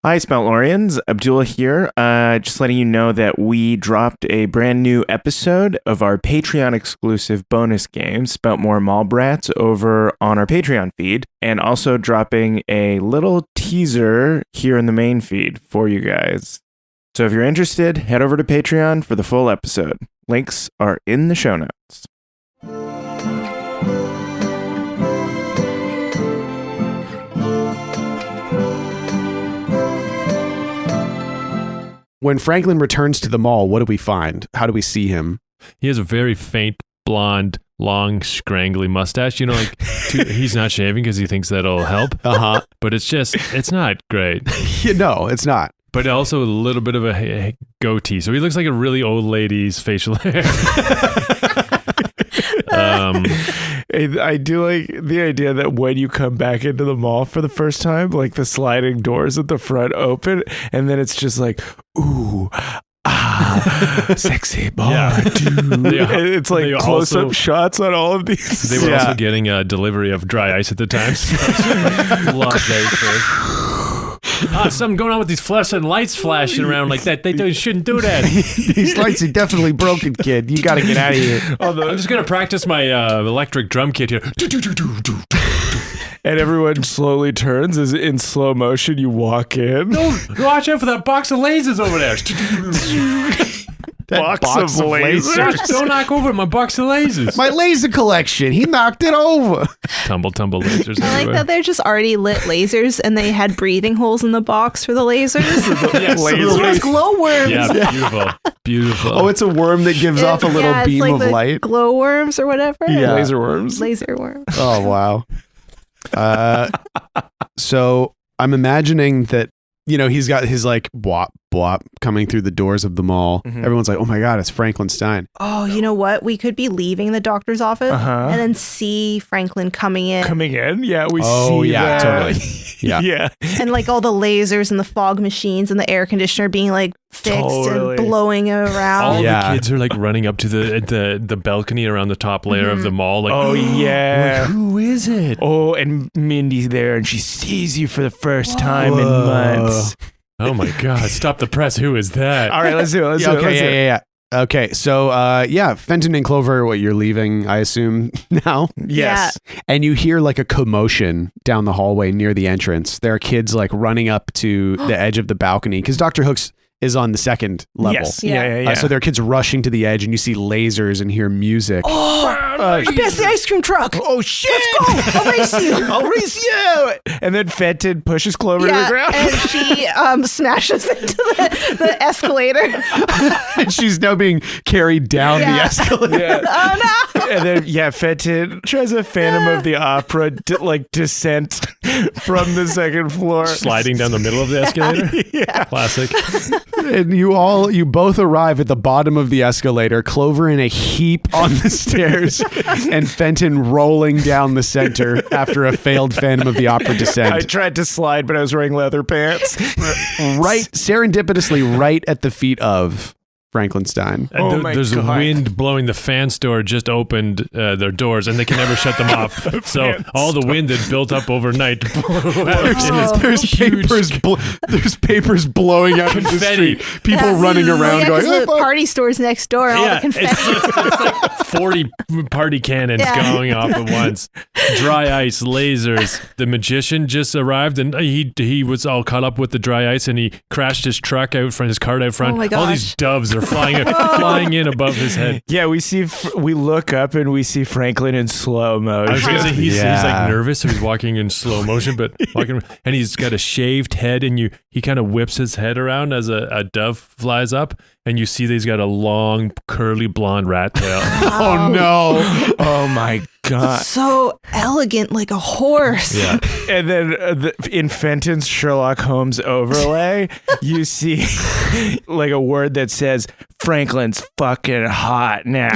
Hi, Spout Loreans. Abdul here. Just letting you know that we dropped a brand new episode of our Patreon exclusive bonus game, Spout More Mall Brats, over on our Patreon feed, and also dropping a little teaser here in the main feed for you guys. So if you're interested, head over to Patreon for the full episode. Links are in the show notes. When Franklin returns to the mall, what do we find? How do we see him? He has a very faint, blonde, long, scrangly mustache. You know, like he's not shaving because he thinks that'll help. But it's not great. No, it's not. But also a little bit of a goatee. So he looks like a really old lady's facial hair. I do like the idea that when you come back into the mall for the first time, like the sliding doors at the front open, and then it's just like, ooh, sexy boy, dude. It's like close-up shots on all of these. They were also getting a delivery of dry ice at the time. Something going on with these fluorescent lights flashing around like that. They shouldn't do that. These lights are definitely broken, kid. You got to get out of here. I'm just going to practice my electric drum kit here. And everyone slowly turns as in slow motion you walk in. No, watch out for that box of lasers over there. Box of lasers. Don't knock over my box of lasers. My laser collection. He knocked it over. Tumble lasers I like that they're just already lit lasers and they had breathing holes in the box for the lasers. Yes, lasers. Glowworms. Yeah, beautiful. Oh, it's a worm that gives off a little beam like of light. Glowworms or whatever. Yeah. Laser worms. Laser worms. Oh, wow. So I'm imagining that, you know, he's got his like bwop, bwop coming through the doors of the mall. Mm-hmm. Everyone's like, oh my God, it's Franklin Stein. Oh, you know what? We could be leaving the doctor's office and then see Franklin coming in. Yeah, we see Oh, yeah, that. totally. Yeah. And like all the lasers and the fog machines and the air conditioner being like fixed and blowing around. All the kids are like running up to the balcony around the top layer of the mall. Like, oh yeah, like, who is it? Oh, and Mindy's there, and she sees you for the first time in months. Oh my God! Stop the press. Who is that? All right, let's do it. Yeah. Okay, so Fenton and Clover, what, you're leaving, I assume, now? Yes. Yeah. And you hear like a commotion down the hallway near the entrance. There are kids like running up to the edge of the balcony because Dr. Hooks is on the second level. Yes. Yeah. So there are kids rushing to the edge, and you see lasers and hear music. I passed the ice cream truck. Oh shit! Let's go! I'll race you. I'll race you! And then Fenton pushes Clover to the ground. And she smashes into the escalator. And she's now being carried down the escalator. Yeah. Oh no! And then Fenton tries a Phantom of the Opera descent from the second floor, Sliding down the middle of the escalator. Classic. And you both arrive at the bottom of the escalator, Clover in a heap on the stairs, and Fenton rolling down the center after a failed Phantom of the Opera descent. I tried to slide, but I was wearing leather pants. Serendipitously right at the feet of Franklin Stein. And there's a wind blowing. The fan store just opened their doors, and they can never shut them off. So all the wind that built up overnight blew out. There's papers blowing out into the street. People running around going, the party stores next door, all the confetti. It's like 40 party cannons going off at once. Dry ice, lasers. The magician just arrived, and he was all caught up with the dry ice, and he crashed his truck out front, his cart out front. Oh my gosh. All these doves are flying in above his head. Yeah, we look up and we see Franklin in slow motion. I was gonna say he's like nervous, so he's walking in slow motion, but walking, and he's got a shaved head, and he kind of whips his head around as a dove flies up, and you see that he's got a long curly blonde rat tail. Oh no! Oh my God! So elegant, like a horse. Yeah. And then in Fenton's Sherlock Holmes overlay, you see like a word that says Franklin's fucking hot now.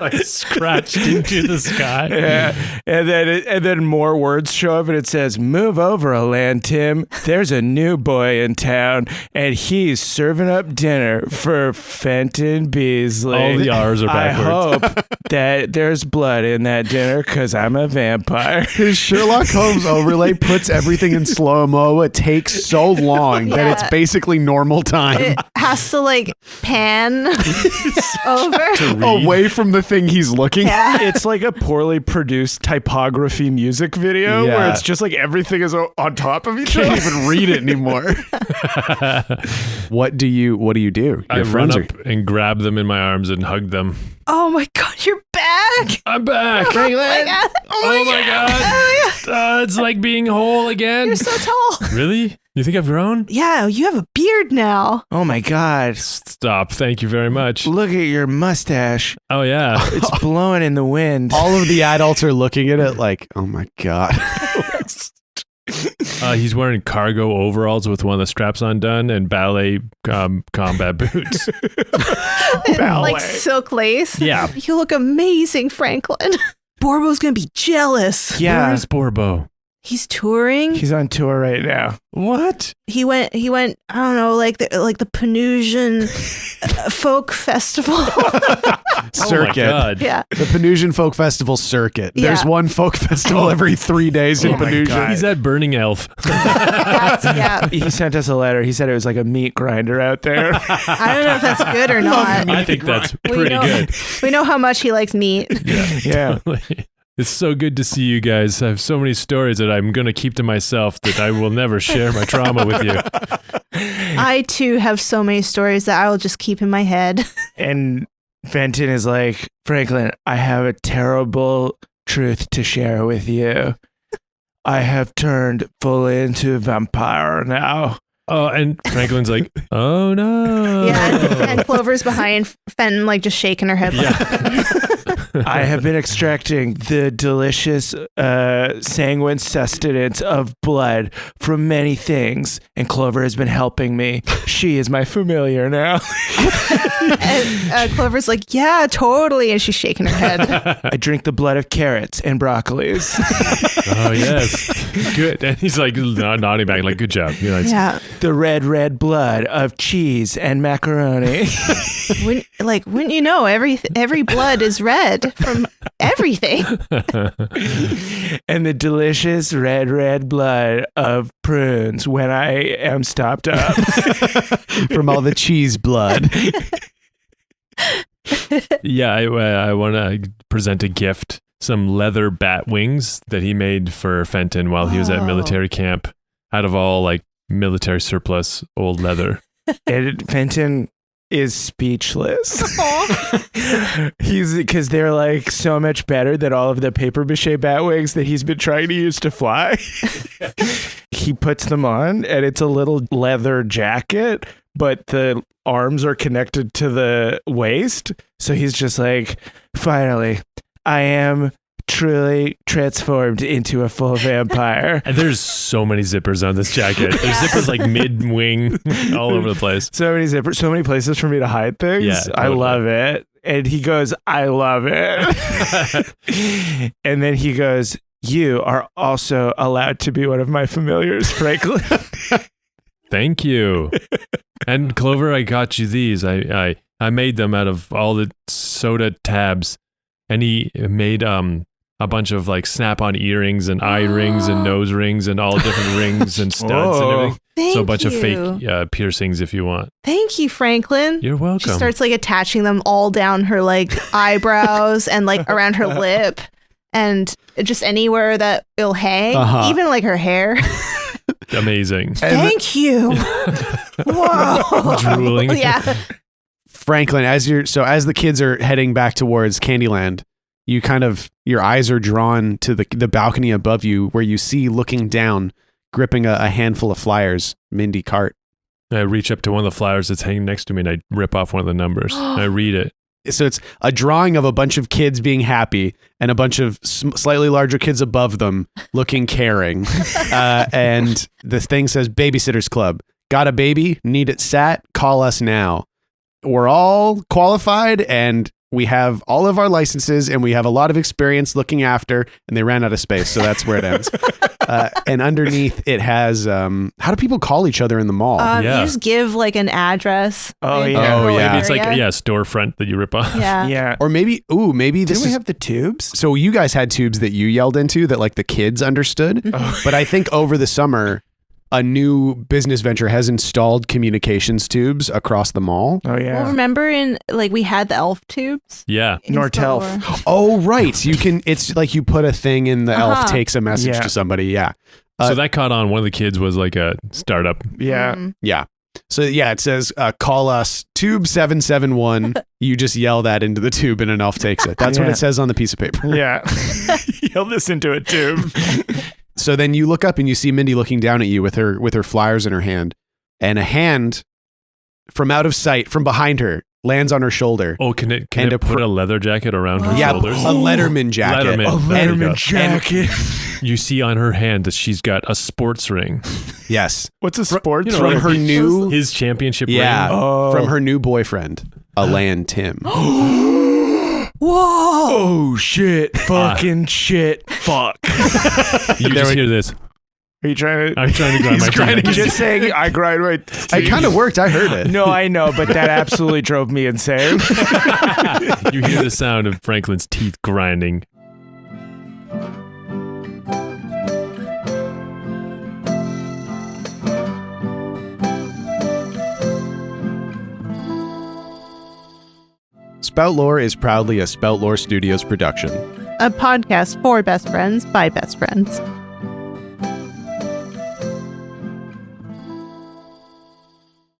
Like scratched into the sky. Yeah. And then more words show up and it says, "Move over a land, Tim. There's a new boy in town and he's serving up dinner for Fenton Beasley. All the R's are backwards. I hope that there's blood in that dinner because I'm a vampire." His Sherlock Holmes overlay puts everything in slow-mo. It takes so long that it's basically normal time. It has to like pan over. Away from the thing he's looking at. It's like a poorly produced typography music video where it's just like everything is on top of each other. Can't even read it anymore. What do you do? I run up and grab them in my arms and hug them. Oh my God, you're back. I'm back. Franklin. Oh my God. It's like being whole again. You're so tall. Really? You think I've grown? Yeah, you have a beard now. Oh my God. Stop. Thank you very much. Look at your mustache. Oh, yeah. It's blowing in the wind. All of the adults are looking at it like, oh my God. He's wearing cargo overalls with one of the straps undone and ballet combat boots. Like silk lace. Yeah. You look amazing, Franklin. Borbo's gonna be jealous. Yeah. Where is Borbo? He's touring. He's on tour right now. What? He went. I don't know, like the Penutian folk festival. Circuit. Oh my God. Yeah. The Penutian Folk Festival circuit. There's Yeah. one folk festival every 3 days in Oh my Penusia. God. He's at Burning Elf. Yeah. He sent us a letter. He said it was like a meat grinder out there. I don't know if that's good or not. I think that's pretty good. We know how much he likes meat. Yeah. It's so good to see you guys. I have so many stories that I'm going to keep to myself that I will never share my trauma with you. I too have so many stories that I will just keep in my head. And Fenton is like, "Franklin, I have a terrible truth to share with you. I have turned fully into a vampire now." Oh, and Franklin's like, "Oh no." Yeah, and Clover's behind Fenton, like just shaking her head. I have been extracting the delicious sanguine sustenance of blood from many things, and Clover has been helping me. She is my familiar now. And Clover's like, "Yeah, totally," and she's shaking her head. I drink the blood of carrots and broccolis. Oh yes, good. And he's like nodding back, like, "Good job." You know, Yeah. The red blood of cheese and macaroni. Wouldn't you know, every blood is red from everything. And the delicious red blood of prunes when I am stopped up. From all the cheese blood. Yeah, I want to present a gift. Some leather bat wings that he made for Fenton while he was at military camp out of all like military surplus old leather. And Fenton is speechless. Because they're like so much better than all of the paper mache bat wings that he's been trying to use to fly. He puts them on and it's a little leather jacket, but the arms are connected to the waist. So he's just like, "Finally, I am truly transformed into a full vampire." And there's so many zippers on this jacket. There's zippers like mid-wing all over the place. So many zippers, so many places for me to hide things. Yeah, I totally. love it. And he goes, "I love it." And then he goes, "You are also allowed to be one of my familiars, Franklin." Thank you. And Clover, I got you these. I made them out of all the soda tabs. And he made a bunch of like snap-on earrings and eye rings and nose rings and all different rings and studs and everything. Thank So a bunch of you. fake piercings if you want. Thank you, Franklin. You're welcome. She starts like attaching them all down her like eyebrows and like around her lip and just anywhere that it'll hang, even like her hair. Amazing. Thank you. Whoa. Drooling. Yeah. Franklin, as the kids are heading back towards Candyland, your eyes are drawn to the balcony above you where you see looking down, gripping a handful of flyers, Mindy Cart. I reach up to one of the flowers that's hanging next to me and I rip off one of the numbers. And I read it. So it's a drawing of a bunch of kids being happy and a bunch of slightly larger kids above them looking caring. And the thing says Babysitter's Club. got a baby, need it sat, call us now. We're all qualified and we have all of our licenses and we have a lot of experience looking after, and they ran out of space. So that's where it ends. And underneath it has, how do people call each other in the mall? You just give like an address. Oh, in yeah. your Oh, yeah. Maybe it's like area. storefront that you rip off. Yeah. Yeah. Or maybe this Didn't we is, have the tubes? so you guys had tubes that you yelled into that like the kids understood. But I think over the summer, a new business venture has installed communications tubes across the mall. Oh, yeah. Well, remember we had the elf tubes? Yeah. in Nortelf. Spout Lore? Oh, right. It's like you put a thing in the elf takes a message Yeah. to somebody. Yeah. So that caught on. One of the kids was like a startup. Yeah. Mhm. Yeah. So yeah, it says, call us tube 771. You just yell that into the tube and an elf takes it. That's what Yeah. it says on the piece of paper. Yeah. You'll listen to it too. So then you look up and you see Mindy looking down at you with her flyers in her hand, and a hand from out of sight, from behind her, lands on her shoulder. Oh, can it And a put a leather jacket around her Yeah, shoulders? a Letterman jacket. Letterman. There you go. jacket. You see on her hand that she's got a sports ring. Yes. What's a sports you know, From ring? her new, His championship yeah, ring. Oh. from her new boyfriend, Alan Tim. Whoa! Oh shit! Fucking shit! Fuck! You just hear this. Are you trying to? I'm trying to grind my grinding. teeth. Just saying, I grind my. It kind of worked. I heard it. No, I know, but that absolutely drove me insane. You hear the sound of Franklin's teeth grinding. Spout Lore is proudly a Spout Lore Studios production. A podcast for best friends by best friends.